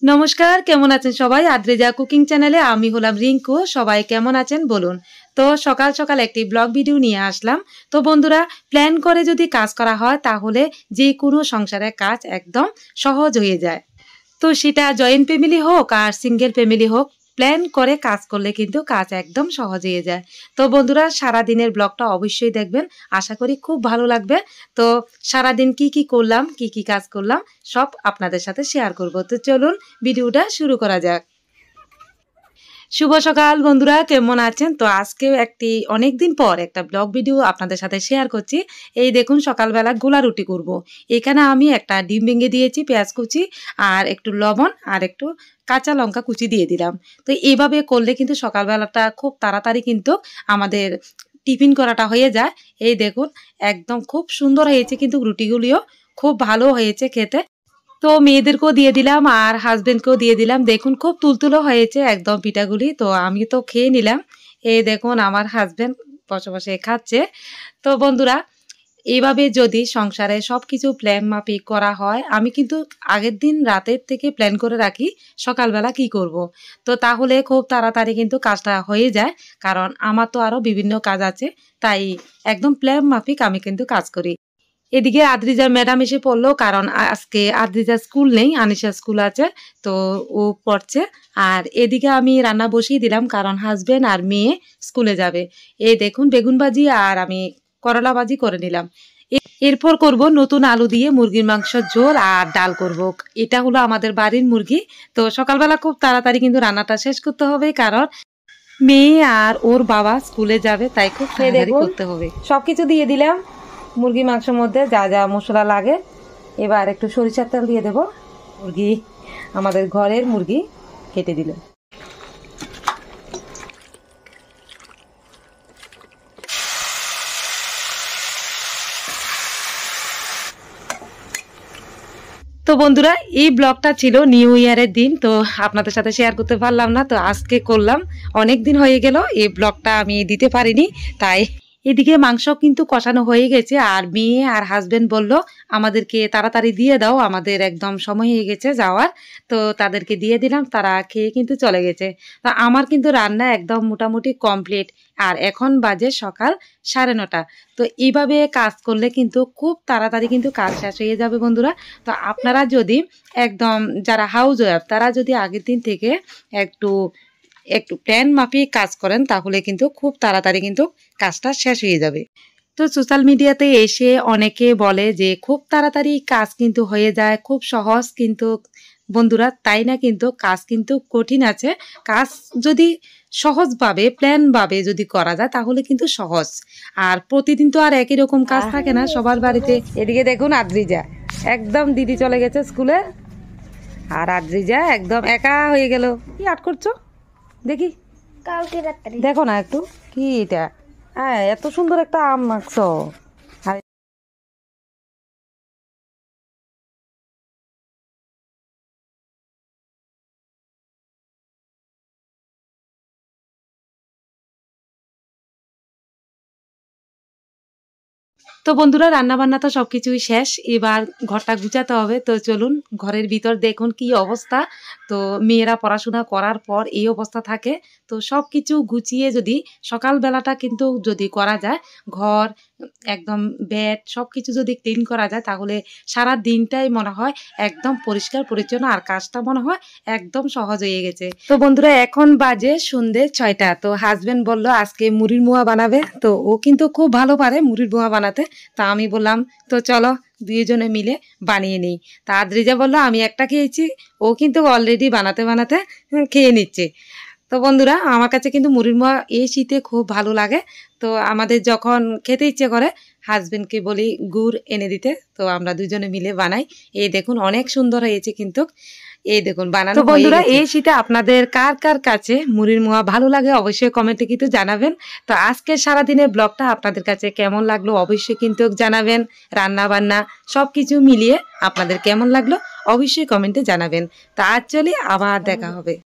নমস্কার, কেমন আছেন সবাই? আদ্রিজা কুকিং চ্যানেলে আমি হলাম রিঙ্কু। সবাই কেমন আছেন বলুন। তো সকাল সকাল একটি ব্লগ ভিডিও নিয়ে আসলাম। তো বন্ধুরা, প্ল্যান করে যদি কাজ করা হয় তাহলে যে কোনো সংসারের কাজ একদম সহজ হয়ে যায়। তো সেটা জয়েন্ট ফ্যামিলি হোক আর সিঙ্গেল ফ্যামিলি হোক, প্ল্যান করে কাজ করলে কিন্তু কাজ একদম সহজ হয়ে যায়। তো বন্ধুরা, সারাদিনের ব্লগটা অবশ্যই দেখবেন, আশা করি খুব ভালো লাগবে। তো সারাদিন কি কি করলাম, কি কি কাজ করলাম সব আপনাদের সাথে শেয়ার করব। তো চলুন ভিডিওটা শুরু করা যাক। শুভ সকাল বন্ধুরা, কেমন আছেন? তো আজকেও অনেকদিন পর একটা ব্লগ ভিডিও আপনাদের সাথে শেয়ার করছি। এই দেখুন, সকালবেলা গোলা রুটি করব। এখানে আমি একটা ডিম ভেঙে দিয়েছি, পেঁয়াজ কুচি আর একটু লবণ আর একটু কাঁচা লঙ্কা কুচি দিয়ে দিলাম। তো এইভাবে করলে কিন্তু সকালবেলাটা খুব তাড়াতাড়ি কিন্তু আমাদের টিফিন করাটা হয়ে যায়। এই দেখুন, একদম খুব সুন্দর হয়েছে, কিন্তু রুটিগুলিও খুব ভালো হয়েছে খেতে। তো মেয়েদেরকেও দিয়ে দিলাম আর হাজবেন্ডকেও দিয়ে দিলাম। দেখুন, খুব তুলতুলো হয়েছে একদম পিঠাগুলি। তো আমি তো খেয়ে নিলাম। এই দেখুন, আমার হাজবেন্ড বসে বসে খাচ্ছে। তো বন্ধুরা, এইভাবে যদি সংসারে সবকিছু প্ল্যান মাফিক করা হয়, আমি কিন্তু আগের দিন রাতের থেকে প্ল্যান করে রাখি সকালবেলা কি করব। তো তাহলে খুব তাড়াতাড়ি কিন্তু কাজটা হয়ে যায়, কারণ আমার তো আরও বিভিন্ন কাজ আছে। তাই একদম প্ল্যান মাফিক আমি কিন্তু কাজ করি। এদিকে আদ্রিজার ম্যাডাম এসে পড়লো, কারণ আজকে আদ্রিজার স্কুল নেই, আনিশা স্কুল আছে। তো ও পড়ছে। আর এদিকে আমি রান্না বসিয়ে দিলাম, কারণ হাজবেন্ড আর মেয়ে স্কুলে যাবে। এই দেখুন, বেগুন ভাজি আর আমি করলা ভাজি করে নিলাম। এরপর করব নতুন আলু দিয়ে মুরগির মাংসের ঝোল আর ডাল করব। এটা হলো আমাদের বাড়ির মুরগি। তো সকালবেলা খুব তাড়াতাড়ি কিন্তু রান্নাটা শেষ করতে হবে, কারণ মেয়ে আর ওর বাবা স্কুলে যাবে, তাই খুব তাড়াতাড়ি করতে হবে। সবকিছু দিয়ে দিলাম মুরগি মাংসের মধ্যে, যা যা মশলা লাগে। এবার একটু সরিষার তেল দিয়ে দেব। মুরগি, আমাদের ঘরের মুরগি কেটে দিলাম। তো বন্ধুরা, এই ব্লগটা ছিল নিউ ইয়ারের দিন, তো আপনাদের সাথে শেয়ার করতে পারলাম না, তো আজকে করলাম। অনেক দিন হয়ে গেল এই ব্লগটা আমি দিতে পারিনি, তাই। এদিকে মাংস কিন্তু কষানো হয়ে গেছে, আর মেয়ে আর হাজবেন্ড বলল আমাদেরকে তাড়াতাড়ি দিয়ে দাও, আমাদের একদম সময় হয়ে গেছে যাওয়ার। তো তাদেরকে দিয়ে দিলাম, তারা খেয়ে কিন্তু চলে গেছে। তো আমার কিন্তু রান্না একদম মোটামুটি কমপ্লিট। আর এখন বাজে সকাল 9:30। তো এইভাবে কাজ করলে কিন্তু খুব তাড়াতাড়ি কিন্তু কাজ শেষ হয়ে যাবে বন্ধুরা। তো আপনারা যদি একদম যারা হাউস ওয়াইফ, তারা যদি আগের দিন থেকে একটু একটু প্ল্যান মাফিক কাজ করেন, তাহলে কিন্তু খুব তাড়াতাড়ি কিন্তু কাজটা শেষ হয়ে যাবে। তো সোশ্যাল মিডিয়াতে এসে অনেকে বলে যে খুব তাড়াতাড়ি কাজ কিন্তু হয়ে যায়, খুব সহজ। কিন্তু বন্ধুরা, তাই না, কিন্তু কাজ কিন্তু কঠিন আছে। কাজ যদি সহজভাবে প্ল্যানভাবে যদি করা যায় তাহলে কিন্তু সহজ। আর প্রতিদিন তো আর একই রকম কাজ থাকে না সবার বাড়িতে। এদিকে দেখুন, আদ্রিজা একদম, দিদি চলে গেছে স্কুলে, আর আদ্রিজা একদম একা হয়ে গেল। কি আর্ট করছো দেখি, দেখো না একটু, কি এটা? হ্যাঁ, এত সুন্দর একটা আম মাখছো। তো বন্ধুরা, রান্না বান্না তো সবকিছুই শেষ, এবার ঘরটা গুছাতে হবে। তো চলুন, ঘরের ভিতর দেখুন কি অবস্থা। তো মেয়েরা পড়াশোনা করার পর এই অবস্থা থাকে। তো সব কিছু গুছিয়ে যদি সকালবেলাটা কিন্তু যদি করা যায়, ঘর একদম বেড সব কিছু যদি ক্লিন করা যায়, তাহলে সারা দিনটাই মনে হয় একদম পরিষ্কার পরিচ্ছন্ন, আর কাজটা মনে হয় একদম সহজ হয়ে গেছে। তো বন্ধুরা, এখন বাজে সন্ধ্যে 6টা। তো হাজবেন্ড বলল আজকে মুড়ির মোয়া বানাবে। তো ও কিন্তু খুব ভালো পারে মুড়ির মোয়া বানাতে। তা আমি বললাম তো চলো দুইজনে মিলে বানিয়ে নিই। তা আদ্রিজা বললো আমি একটা খেয়েছি, ও কিন্তু অলরেডি বানাতে বানাতে খেয়ে নিচ্ছে। তো বন্ধুরা, আমার কাছে কিন্তু মুড়ির মোয়া এই শীতে খুব ভালো লাগে। তো আমাদের যখন খেতে ইচ্ছে করে, হাজবেন্ডকে বলি গুড় এনে দিতে, তো আমরা দুজনে মিলে বানাই। এই দেখুন, অনেক সুন্দর হয়েছে কিন্তু। এই দেখুন বানানো। তো বন্ধুরা, এই শীতে আপনাদের কার কার কাছে মুড়ির মোয়া ভালো লাগে অবশ্যই কমেন্টে কিন্তু জানাবেন। তো আজকের সারাদিনের ব্লগটা আপনাদের কাছে কেমন লাগলো অবশ্যই কিন্তু জানাবেন। রান্না বান্না সব কিছু মিলিয়ে আপনাদের কেমন লাগলো অবশ্যই কমেন্টে জানাবেন। তো আজ চলি, আবার দেখা হবে।